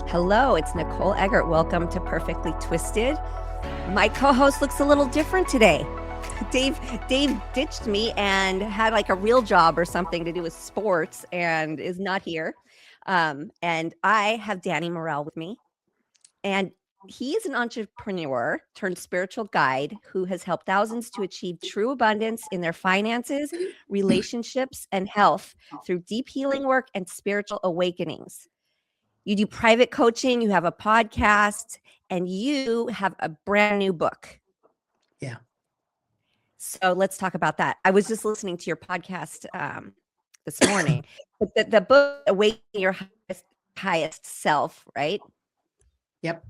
Hello, it's Nicole Eggert. Welcome to Perfectly Twisted. My co-host looks a little different today. Dave ditched me and had like a real job or something to do with sports and is not here. And I have Danny Morel with me. And he is an entrepreneur turned spiritual guide who has helped thousands to achieve true abundance in their finances, relationships, and health through deep healing work and spiritual awakenings. You do private coaching, you have a podcast, and you have a brand new book. Yeah. So let's talk about that. I was just listening to your podcast this morning. But the book, Awaken Your highest Self, right? Yep.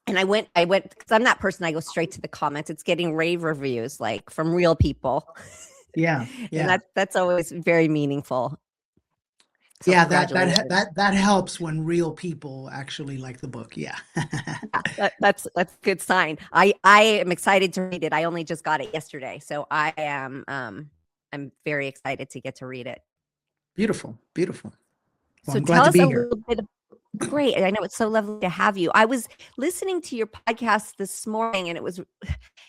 And I went because I'm that person. I go straight to the comments. It's getting rave reviews like from real people. Yeah. Yeah. And that's always very meaningful. So yeah, that helps when real people actually like the book. Yeah. That's a good sign. I am excited to read it. I only just got it yesterday, so I am I'm very excited to get to read it. Beautiful. Well, So I'm glad tell to us be a here. little bit. Great. I know it's so lovely to have you. I was listening to your podcast this morning, and it was,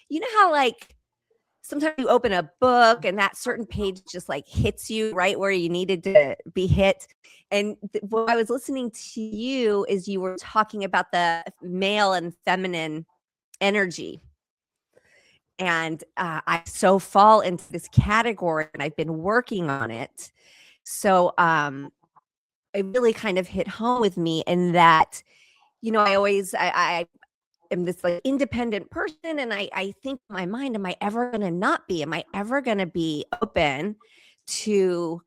you know how like sometimes you open a book and that certain page just like hits you right where you needed to be hit. And what I was listening to you is you were talking about the male and feminine energy. And I so fall into this category and I've been working on it. So it really kind of hit home with me in that, you know, I am this like independent person, and I think in my mind, am I ever going to not be? Am I ever going to be open to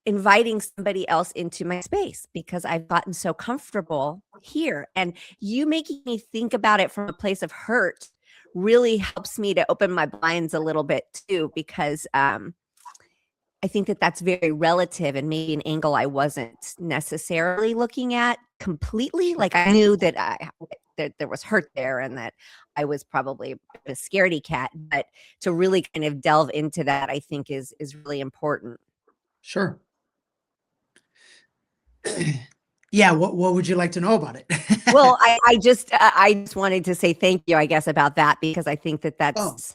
inviting somebody else into my space because I've gotten so comfortable here? And you making me think about it from a place of hurt really helps me to open my blinds a little bit too, because I think that that's very relative and maybe an angle I wasn't necessarily looking at completely. Like I knew that there was hurt there and that I was probably a scaredy cat, but to really kind of delve into that, I think is really important. Sure. Yeah. What would you like to know about it? Well, I just wanted to say thank you, I guess, about that, because I think that that's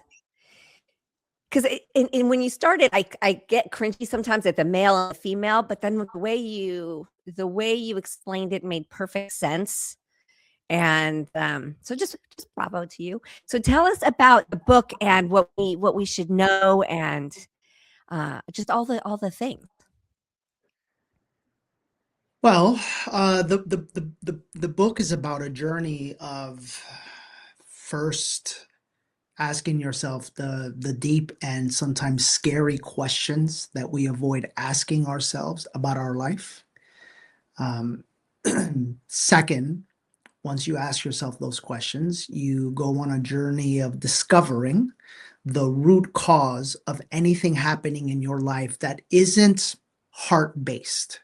because when you started, I get cringy sometimes at the male and the female, but then the way you explained it made perfect sense. And so just bravo to you. So tell us about the book and what we should know, and just all the things. Well, the book is about a journey of first asking yourself the deep and sometimes scary questions that we avoid asking ourselves about our life. Um, Second, once you ask yourself those questions, you go on a journey of discovering the root cause of anything happening in your life that isn't heart-based,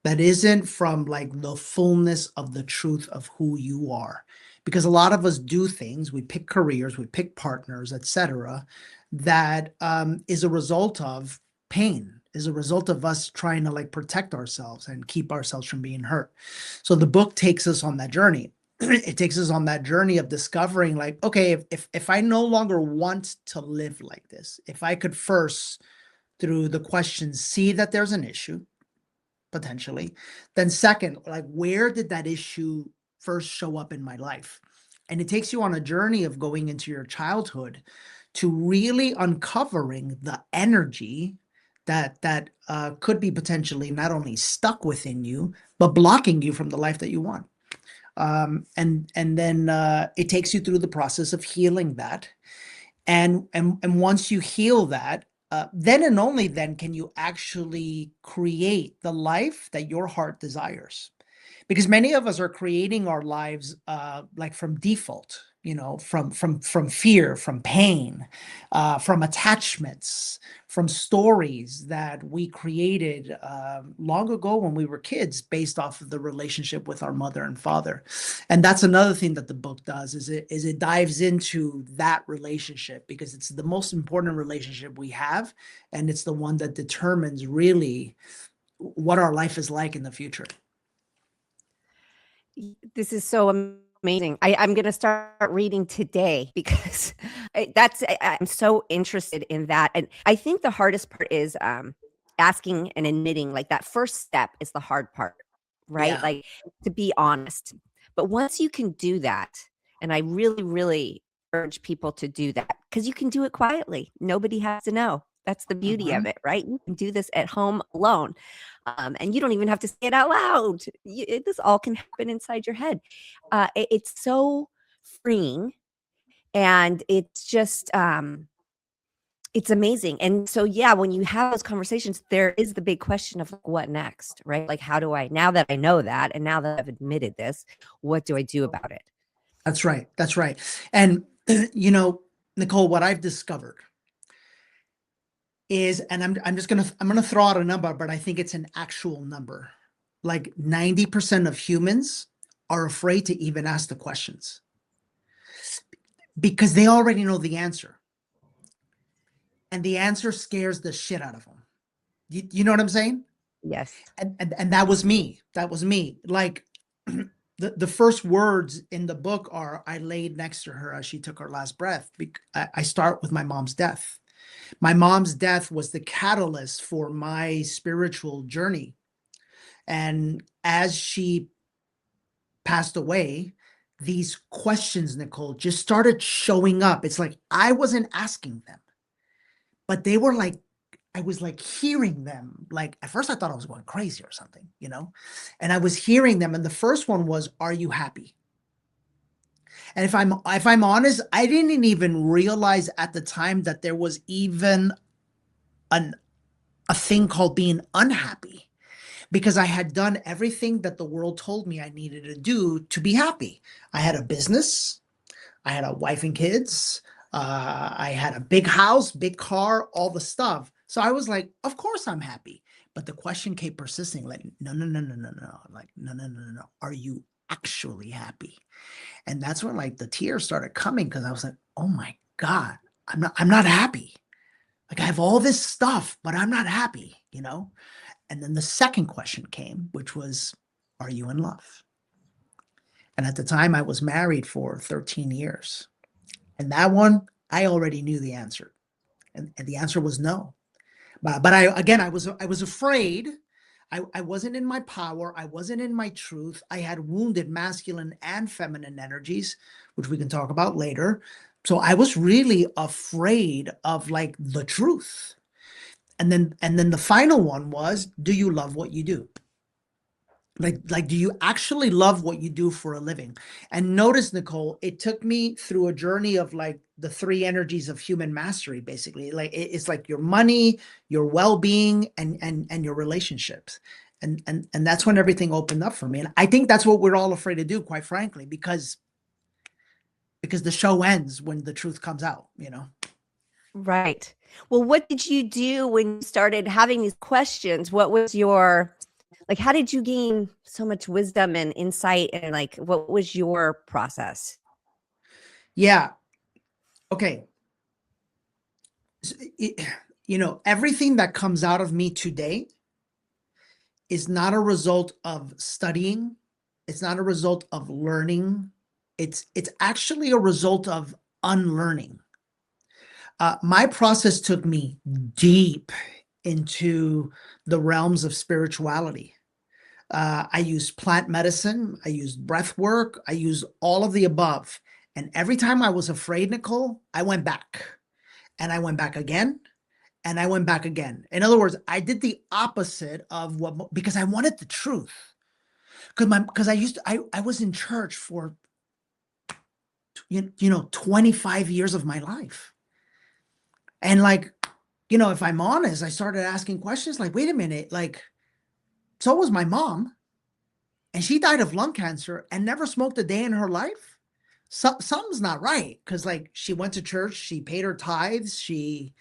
that isn't from like the fullness of the truth of who you are. Because a lot of us do things, we pick careers, we pick partners, etc., that is a result of pain, is a result of us trying to like protect ourselves and keep ourselves from being hurt. So the book takes us on that journey. It takes us on that journey of discovering like, okay, if I no longer want to live like this, if I could first, through the questions, see that there's an issue, potentially, then second, like where did that issue first show up in my life? And it takes you on a journey of going into your childhood to really uncovering the energy that could be potentially not only stuck within you, but blocking you from the life that you want. And then it takes you through the process of healing that. And once you heal that, then and only then can you actually create the life that your heart desires. Because many of us are creating our lives like from default, you know, from fear, from pain, from attachments, from stories that we created long ago when we were kids, based off of the relationship with our mother and father. And that's another thing that the book does, is it dives into that relationship, because it's the most important relationship we have, and it's the one that determines really what our life is like in the future. This is so amazing. I'm going to start reading today because I'm so interested in that. And I think the hardest part is asking and admitting, like that first step is the hard part, right? Yeah, Like to be honest. But once you can do that, and I really, really urge people to do that because you can do it quietly. Nobody has to know. That's the beauty of mhm, it, right? You can do this at home alone. And you don't even have to say it out loud. This all can happen inside your head. It's so freeing, and it's amazing. And so, yeah, when you have those conversations, there is the big question of like, what next, right? Like, how do I, now that I know that, and now that I've admitted this, what do I do about it? that's right. That's right. And Nicole, what I've discovered is, and I'm gonna throw out a number, but I think it's an actual number. Like 90% of humans are afraid to even ask the questions because they already know the answer, and the answer scares the shit out of them. You know what I'm saying? Yes. And that was me. That was me. Like the first words in the book are, I laid next to her as she took her last breath. I start with my mom's death. My mom's death was the catalyst for my spiritual journey. And as she passed away, these questions, Nicole, just started showing up. It's like I wasn't asking them, but they were like, I was like hearing them. Like at first I thought I was going crazy or something, and I was hearing them. And the first one was, are you happy? And if I'm honest, I didn't even realize at the time that there was even an a thing called being unhappy, because I had done everything that the world told me I needed to do to be happy. I had a business, I had a wife and kids, I had a big house, big car, all the stuff. So I was like, of course I'm happy. But the question kept persisting, like, no, no, no, no, no, no, like, no, no, no, no, no. Are you actually happy? And that's when like the tears started coming, because I was like, oh my God, I'm not happy. Like I have all this stuff, but I'm not happy. And then the second question came, which was, are you in love? And at the time, I was married for 13 years. And that one, I already knew the answer. And the answer was no. But I was afraid. I wasn't in my power. I wasn't in my truth. I had wounded masculine and feminine energies, which we can talk about later. So I was really afraid of like the truth. And then the final one was, do you love what you do? Like do you actually love what you do for a living? And notice, Nicole, it took me through a journey of like the three energies of human mastery, basically. Like it's like your money, your well-being, and your relationships. And that's when everything opened up for me. And I think that's what we're all afraid to do, quite frankly, because the show ends when the truth comes out. Right. Well, what did you do when you started having these questions? What was your, like, how did you gain so much wisdom and insight? And like, what was your process? Yeah. Okay. So everything that comes out of me today is not a result of studying. It's not a result of learning. It's actually a result of unlearning. My process took me deep into the realms of spirituality. I used plant medicine. I used breath work. I used all of the above. And every time I was afraid, Nicole, I went back, and I went back again, and I went back again. In other words, I did the opposite of what, because I wanted the truth. Because I was in church for 25 years of my life. And like, if I'm honest, I started asking questions like, wait a minute, like, so was my mom, and she died of lung cancer and never smoked a day in her life. Something's not right, because like she went to church, she paid her tithes, she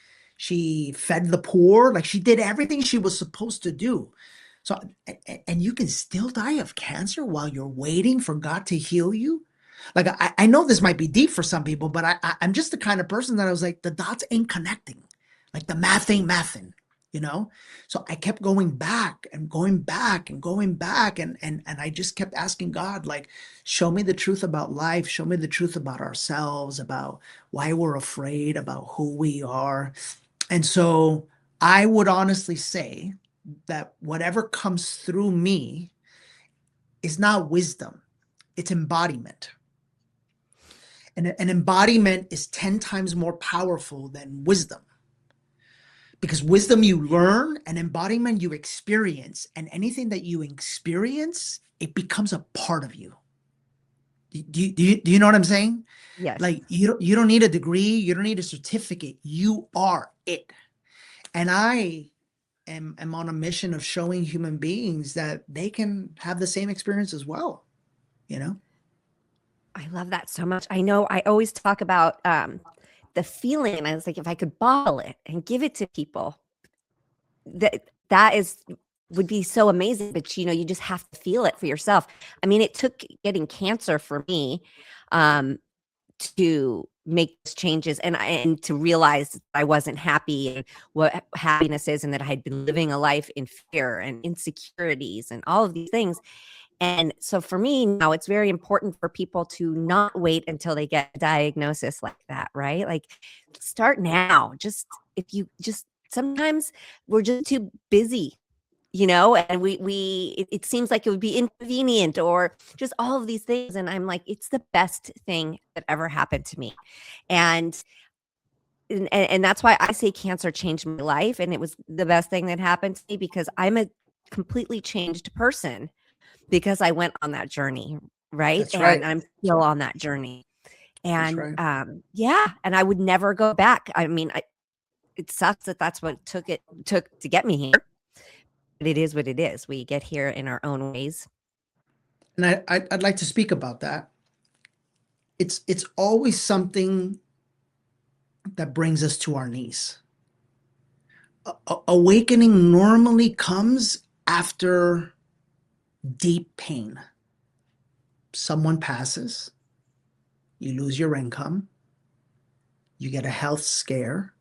fed the poor, like she did everything she was supposed to do. So, and you can still die of cancer while you're waiting for God to heal you. Like I know this might be deep for some people, but I'm just the kind of person that I was like, the dots ain't connecting, like the math ain't mathing. you know? So I kept going back and going back and going back. And I just kept asking God, like, show me the truth about life. Show me the truth about ourselves, about why we're afraid, about who we are. And so I would honestly say that whatever comes through me is not wisdom, it's embodiment. And an embodiment is 10 times more powerful than wisdom. Because wisdom you learn and embodiment you experience, and anything that you experience, it becomes a part of you. Do you know what I'm saying? Yes. Like you don't need a degree, you don't need a certificate. You are it. And I am on a mission of showing human beings that they can have the same experience as well, you know? I love that so much. I know I always talk about the feeling, and I was like, if I could bottle it and give it to people, that is would be so amazing. But you just have to feel it for yourself. I mean, it took getting cancer for me um, to make those changes and to realize that I wasn't happy and what happiness is, and that I had been living a life in fear and insecurities and all of these things. And so for me now, it's very important for people to not wait until they get a diagnosis like that, right? Like start now. Just if you just sometimes we're just too busy, and it seems like it would be inconvenient or just all of these things. And I'm like, it's the best thing that ever happened to me. And and that's why I say cancer changed my life. And it was the best thing that happened to me because I'm a completely changed person because I went on that journey, right? That's right. And I'm still on that journey. That's And right. yeah, and I would never go back. I mean, it sucks that that's what took to get me here. But it is what it is. We get here in our own ways. And I'd like to speak about that. It's always something that brings us to our knees. Awakening normally comes after deep pain. Someone passes, you lose your income, you get a health scare,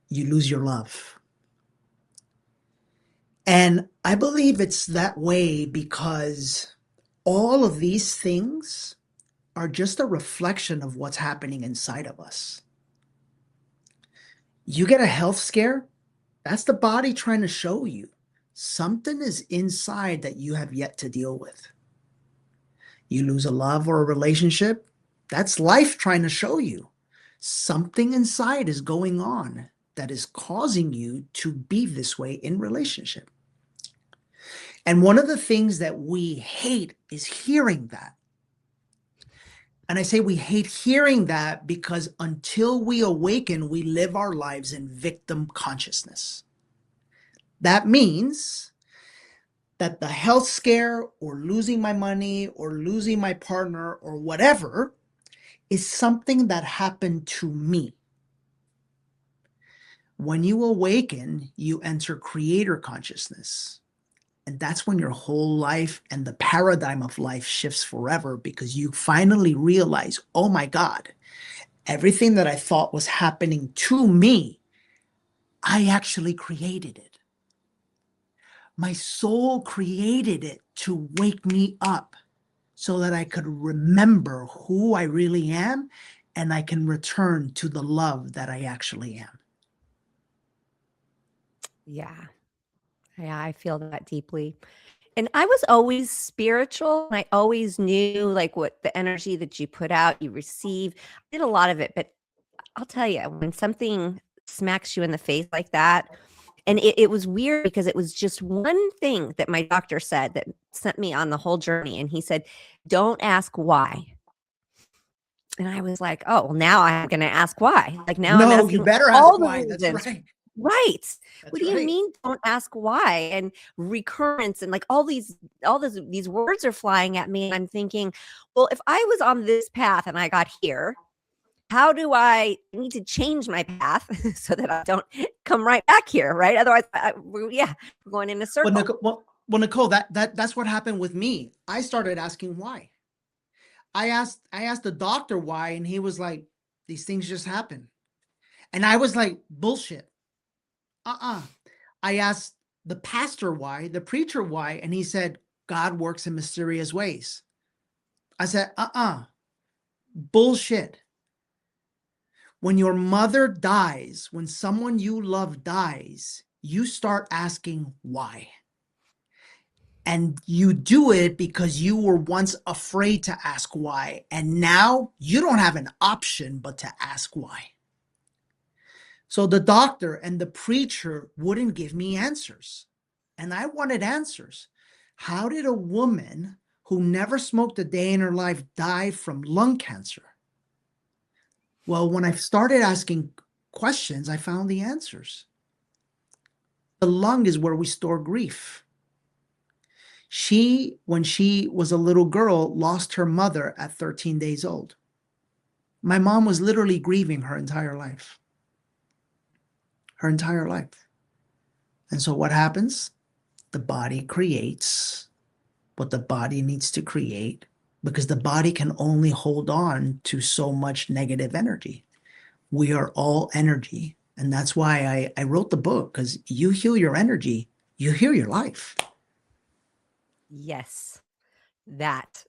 you lose your love. And I believe it's that way because all of these things are just a reflection of what's happening inside of us. You get a health scare, that's the body trying to show you something is inside that you have yet to deal with. You lose a love or a relationship, that's life trying to show you something inside is going on that is causing you to be this way in relationship. And one of the things that we hate is hearing that. And I say we hate hearing that because until we awaken, we live our lives in victim consciousness. That means that the health scare or losing my money or losing my partner or whatever is something that happened to me. When you awaken, you enter creator consciousness. And that's when your whole life and the paradigm of life shifts forever because you finally realize, oh my God, everything that I thought was happening to me, I actually created it. My soul created it to wake me up so that I could remember who I really am and I can return to the love that I actually am. Yeah. Yeah, I feel that deeply. And I was always spiritual. And I always knew like what the energy that you put out, you receive. I did a lot of it, but I'll tell you, when something smacks you in the face like that, and it was weird because it was just one thing that my doctor said that sent me on the whole journey. And he said, don't ask why. And I was like, oh, well, now I'm going to ask why. Like now I'm No, you asking better ask all the why. That's reasons. right. Right. What That's do you right. mean don't ask why? And recurrence and like all these words are flying at me. And I'm thinking, well, if I was on this path and I got here, how do I need to change my path so that I don't come right back here? Right. Otherwise, we're going in a Well, circle. Nicole, that's what happened with me. I started asking why. I asked the doctor why, and he was like, these things just happen. And I was like, bullshit. uh-uh. I asked the pastor why, the preacher why, and he said, God works in mysterious ways. I said, bullshit. When your mother dies, when someone you love dies, you start asking why. And you do it because you were once afraid to ask why. And now you don't have an option but to ask why. So the doctor and the preacher wouldn't give me answers. And I wanted answers. How did a woman who never smoked a day in her life die from lung cancer? Well, when I started asking questions, I found the answers. The lung is where we store grief. She, when she was a little girl, lost her mother at 13 days old. My mom was literally grieving her entire life. Her entire life. And so what happens? The body creates what the body needs to create because the body can only hold on to so much negative energy. We are all energy. And that's why I wrote the book, because you heal your energy, you heal your life. Yes. That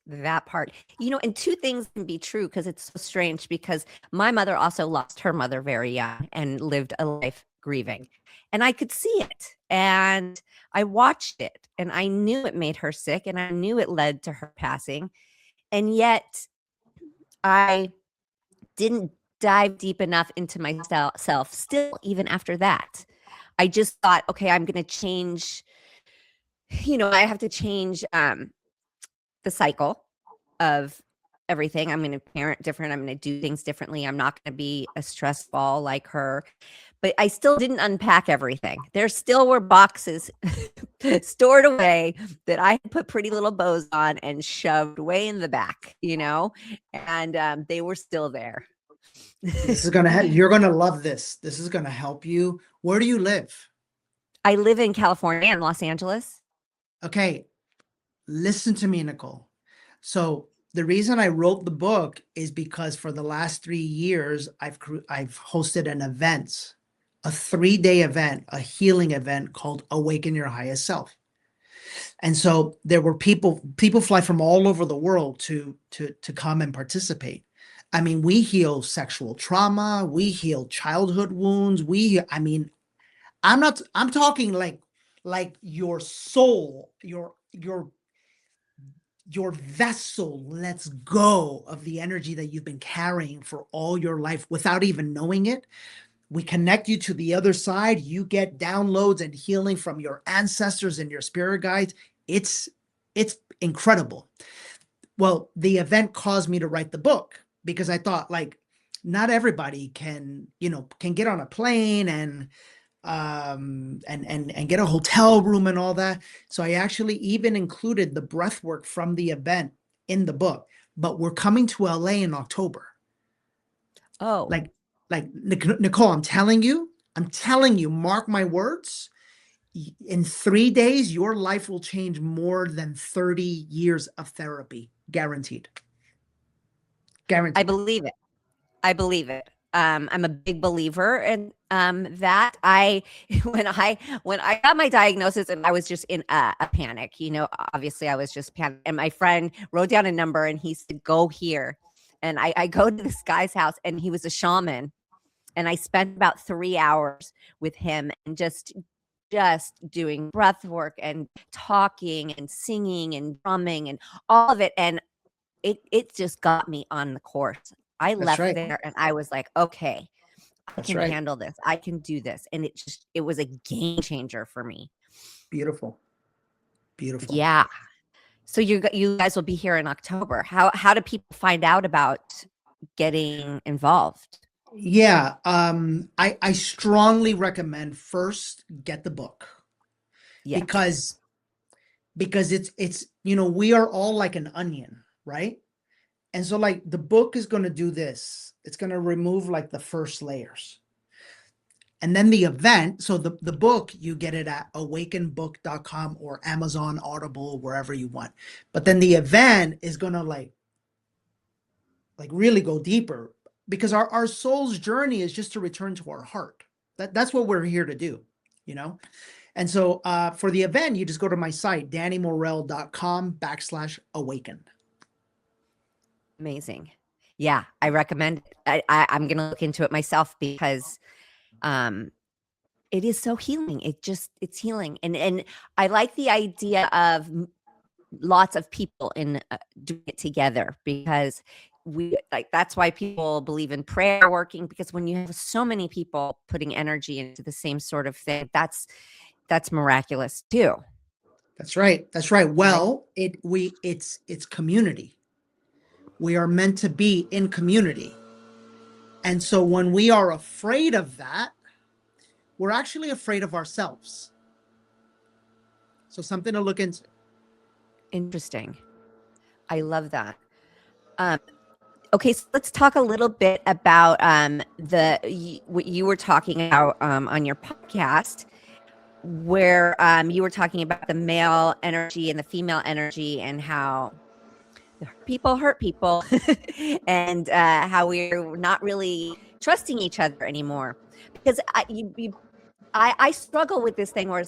part. And two things can be true because it's so strange because my mother also lost her mother very young and lived a life grieving. And I could see it. And I watched it and I knew it made her sick and I knew it led to her passing. And yet I didn't dive deep enough into myself still, even after that. I just thought, okay, I'm going to change, I have to change the cycle of everything. I'm going to parent different. I'm going to do things differently. I'm not going to be a stress ball like her. But I still didn't unpack everything. There still were boxes stored away that I put pretty little bows on and shoved way in the back, and they were still there. This is you're gonna love this. This is gonna help you. Where do you live? I live in California in Los Angeles. Okay, listen to me, Nicole. So the reason I wrote the book is because for the last 3 years, I've hosted an event, a 3-day event, a healing event called Awaken Your Highest Self. And so there were people fly from all over the world to come and participate. I mean, we heal sexual trauma, we heal childhood wounds, I'm talking like your soul, your vessel lets go of the energy that you've been carrying for all your life without even knowing it. We connect you to the other side. You get downloads and healing from your ancestors and your spirit guides. It's incredible. Well, the event caused me to write the book because I thought, like, not everybody can get on a plane and get a hotel room and all that. So I actually even included the breath work from the event in the book. But we're coming to LA in October. Oh, Like Nicole, I'm telling you, mark my words. In 3 days, your life will change more than 30 years of therapy. Guaranteed. I Guaranteed. believe it. I believe it. I'm a big believer in that. I when I got my diagnosis and I was just in a panic. Obviously I was just panicked. And my friend wrote down a number and he said, "Go here." And I go to this guy's house and he was a shaman. And I spent about 3 hours with him and just doing breath work and talking and singing and drumming and all of it. And it just got me on the course. I That's left right. there and I was like, okay, I That's can right. handle this. I can do this. And it was a game changer for me. Beautiful. Beautiful. Yeah. So you guys will be here in October. How do people find out about getting involved? Yeah, I strongly recommend first get the book Yes. because it's we are all like an onion, right? And so like the book is going to do this. It's going to remove like the first layers. And then the event, so the book, you get it at awakenbook.com or Amazon, Audible, wherever you want. But then the event is going to like really go deeper because our soul's journey is just to return to our heart. That's what we're here to do. you know? And so for the event, you just go to my site, dannymorel.com/awaken. Amazing. Yeah, I recommend it. I'm going to look into it myself because um, it is so healing. It's healing. And I like the idea of lots of people in doing it together, because that's why people believe in prayer working, because when you have so many people putting energy into the same sort of thing, that's miraculous too. That's right. That's right. Right? Well, it's community. We are meant to be in community. And so when we are afraid of that, we're actually afraid of ourselves. So something to look into. Interesting. I love that. Um, okay, so let's talk a little bit about what you were talking about on your podcast, where you were talking about the male energy and the female energy, and how people hurt people, and how we're not really trusting each other anymore. Because I struggle with this thing where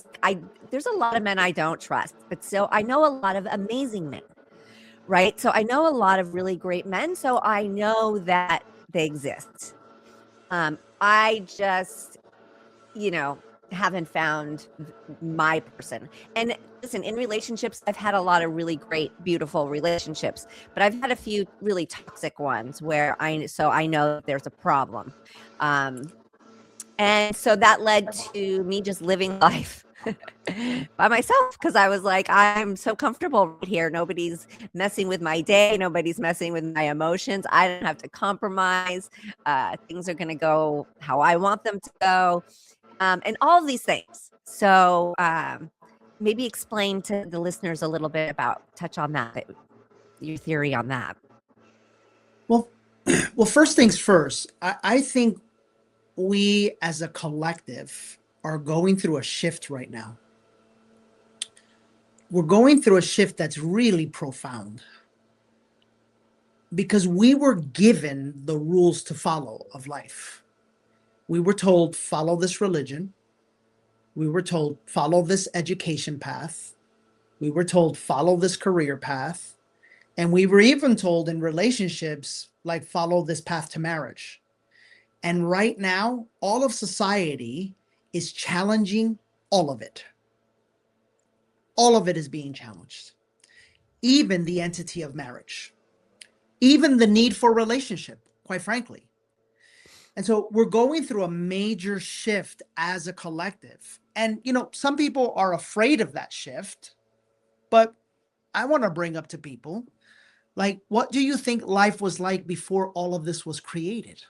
there's a lot of men I don't trust, but so I know a lot of amazing men, right? So I know a lot of really great men, so I know that they exist. I just, haven't found my person. And listen, in relationships, I've had a lot of really great, beautiful relationships, but I've had a few really toxic ones where I know that there's a problem. And so that led to me just living life by myself, because I was like, I'm so comfortable right here. Nobody's messing with my day. Nobody's messing with my emotions. I don't have to compromise. Things are going to go how I want them to go, and all of these things. So maybe explain to the listeners a little bit touch on that, your theory on that. Well, well, first things first, I think we as a collective are going through a shift right now. We're going through a shift that's really profound, because we were given the rules to follow of life. We were told, follow this religion. We were told, follow this education path. We were told, follow this career path. And we were even told in relationships, like, follow this path to marriage. And right now, all of society is challenging all of it. All of it is being challenged. Even the entity of marriage, even the need for relationship, quite frankly. And so we're going through a major shift as a collective. And, some people are afraid of that shift, but I want to bring up to people, like, what do you think life was like before all of this was created?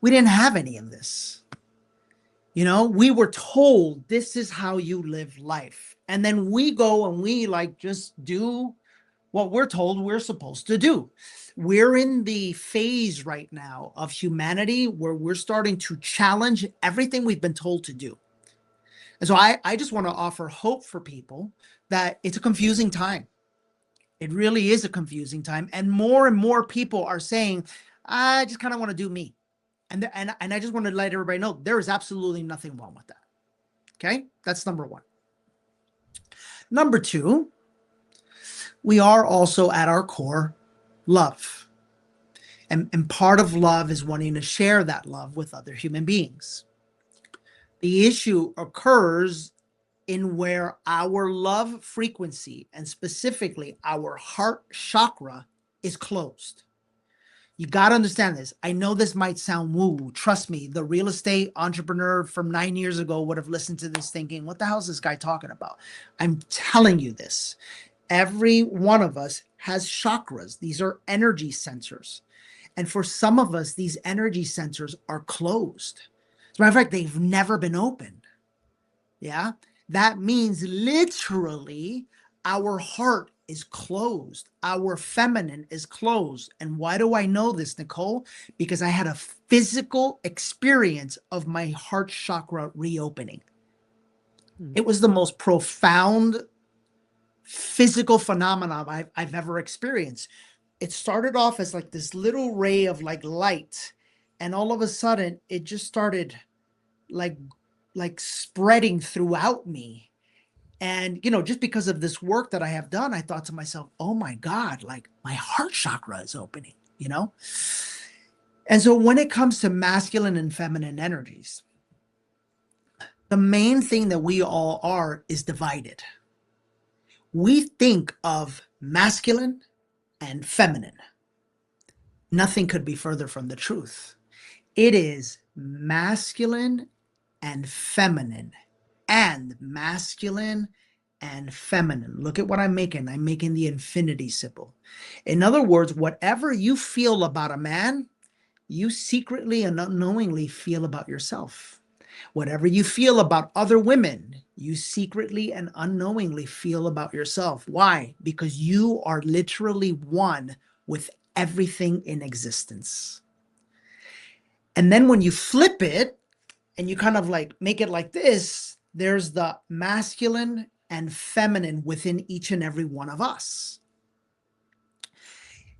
We didn't have any of this. We were told this is how you live life. And then we go and we just do what we're told we're supposed to do. We're in the phase right now of humanity where we're starting to challenge everything we've been told to do. And so I just want to offer hope for people that it's a confusing time. It really is a confusing time. And more people are saying, I just kind of want to do me. And I just want to let everybody know there is absolutely nothing wrong with that. Okay? That's number one. Number two, we are also at our core love. And part of love is wanting to share that love with other human beings. The issue occurs in where our love frequency, and specifically our heart chakra, is closed. You got to understand this. I know this might sound woo. Trust me, the real estate entrepreneur from 9 years ago would have listened to this thinking, what the hell is this guy talking about? I'm telling you this. Every one of us has chakras. These are energy sensors. And for some of us, these energy sensors are closed. As a matter of fact, they've never been opened. Yeah. That means literally our heart is closed. Our feminine is closed. And why do I know this, Nicole? Because I had a physical experience of my heart chakra reopening. It was the most profound physical phenomenon I've ever experienced. It started off as this little ray of light. And all of a sudden, it just started like like spreading throughout me. And just because of this work that I have done, I thought to myself, oh my God, like my heart chakra is opening. And so when it comes to masculine and feminine energies, the main thing that we all are is divided. We think of masculine and feminine. Nothing could be further from the truth. It is masculine and feminine, and masculine and feminine. Look at what I'm making. I'm making the infinity symbol. In other words, whatever you feel about a man, you secretly and unknowingly feel about yourself. Whatever you feel about other women, you secretly and unknowingly feel about yourself. Why? Because you are literally one with everything in existence. And then when you flip it and you kind of like make it like this, there's the masculine and feminine within each and every one of us.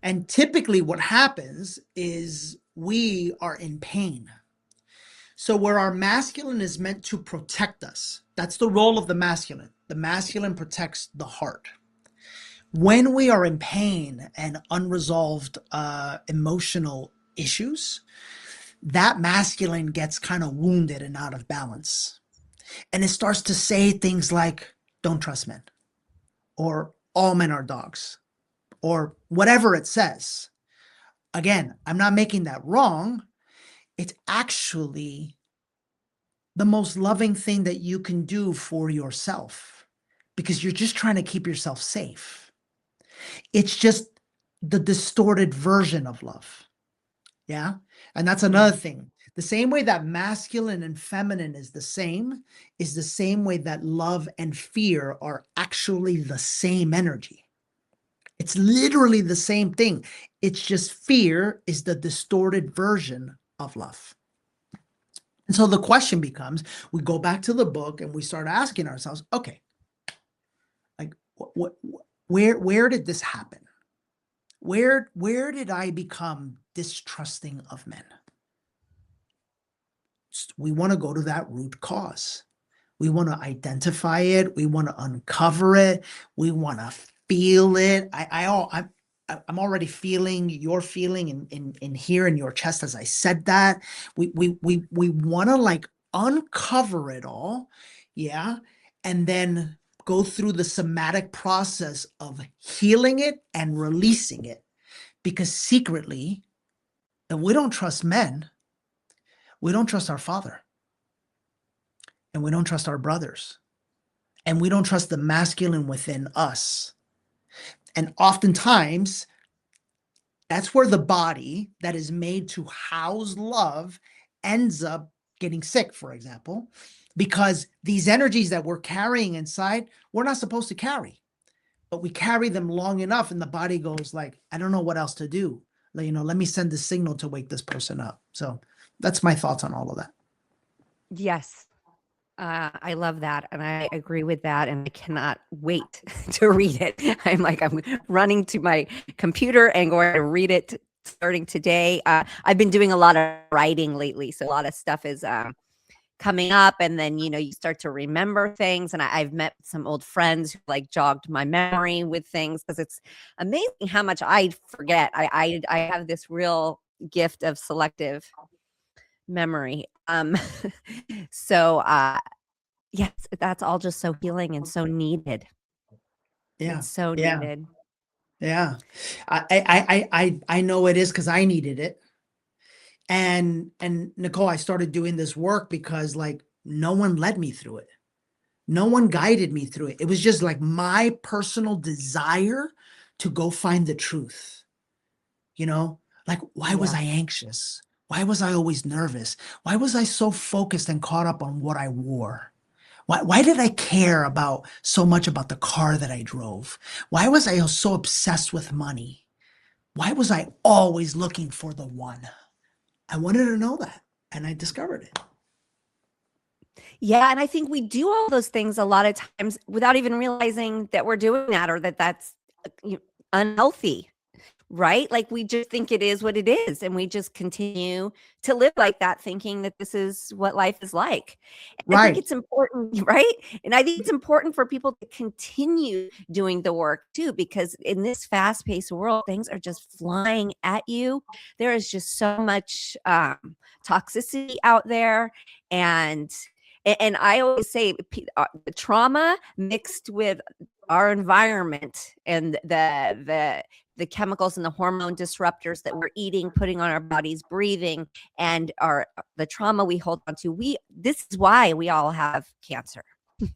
And typically what happens is we are in pain. So where our masculine is meant to protect us, that's the role of the masculine. The masculine protects the heart. When we are in pain and unresolved emotional issues, that masculine gets kind of wounded and out of balance. And it starts to say things like, don't trust men, or all men are dogs, or whatever it says. Again, I'm not making that wrong. It's actually the most loving thing that you can do for yourself, because you're just trying to keep yourself safe. It's just the distorted version of love. Yeah. And that's another thing. The same way that masculine and feminine is the same way that love and fear are actually the same energy. It's literally the same thing. It's just fear is the distorted version of love. And so the question becomes, we go back to the book and we start asking ourselves, okay, like where did this happen? Where did I become distrusting of men? We want to go to that root cause. We want to identify it. We want to uncover it. We want to feel it. I'm already feeling your feeling in here in your chest as I said that. We want to like uncover it all, yeah, and then go through the somatic process of healing it and releasing it. Because secretly, if we don't trust men, we don't trust our Father, and we don't trust our brothers, and we don't trust the masculine within us. And oftentimes, that's where the body that is made to house love ends up getting sick, for example, because these energies that we're carrying inside, we're not supposed to carry, but we carry them long enough and the body goes like, I don't know what else to do. Let me send the signal to wake this person up. So that's my thoughts on all of that. Yes. I love that. And I agree with that. And I cannot wait to read it. I'm running to my computer and going to read it starting today. I've been doing a lot of writing lately. So a lot of stuff is coming up. And then, you start to remember things. And I've met some old friends who like jogged my memory with things, because it's amazing how much I forget. I have this real gift of selective memory. So yes, that's all just so healing and so needed. Yeah. It's so Yeah. needed. Yeah. I know it is, because I needed it. And Nicole, I started doing this work because like no one led me through it. No one guided me through it. It was just like my personal desire to go find the truth. Like, why was Yeah. I anxious? Why was I always nervous? Why was I so focused and caught up on what I wore? Why did I care about so much about the car that I drove? Why was I so obsessed with money? Why was I always looking for the one? I wanted to know that, and I discovered it. Yeah. And I think we do all those things a lot of times without even realizing that we're doing that, or that that's unhealthy. right? Like we just think it is what it is, and we just continue to live like that, thinking that this is what life is like. And I think Right. it's important, right? And I think it's important for people to continue doing the work too, because in this fast-paced world, things are just flying at you. There is just so much toxicity out there, and I always say the trauma mixed with our environment and the chemicals and the hormone disruptors that we're eating, putting on our bodies, breathing, and the trauma we hold on to. This is why we all have cancer.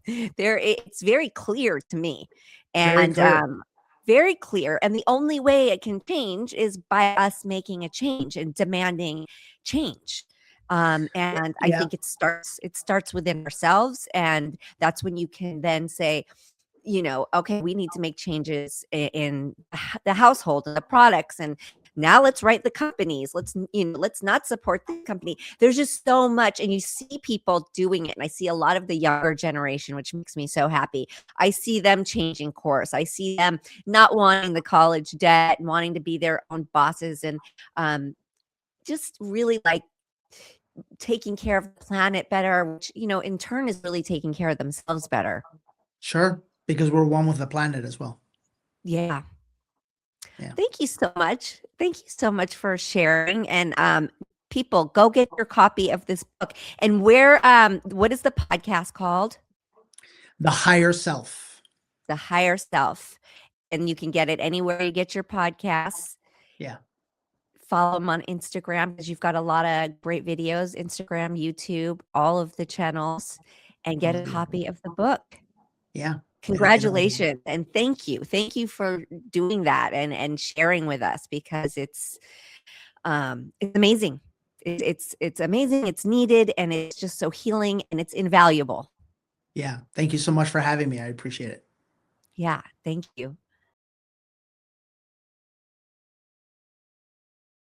It's very clear to me, Very and clear. very clear. And the only way it can change is by us making a change and demanding change. And I Yeah. think it starts within ourselves, and that's when you can then say, okay, we need to make changes in the household and the products, and now let's write the companies. Let's not support the company. There's just so much, and you see people doing it, and I see a lot of the younger generation, which makes me so happy. I see them changing course. I see them not wanting the college debt and wanting to be their own bosses, and just really like taking care of the planet better, which in turn is really taking care of themselves better. Sure. Because we're one with the planet as well. Yeah. Yeah. Thank you so much. Thank you so much for sharing. And people, go get your copy of this book. And what is the podcast called? The Higher Self. The Higher Self. And you can get it anywhere you get your podcasts. Yeah. Follow them on Instagram, because you've got a lot of great videos, Instagram, YouTube, all of the channels, and get a copy of the book. Yeah. Congratulations, and thank you. Thank you for doing that and sharing with us, because it's amazing. It's amazing, it's needed, and it's just so healing, and it's invaluable. Yeah. Thank you so much for having me. I appreciate it. Yeah, thank you.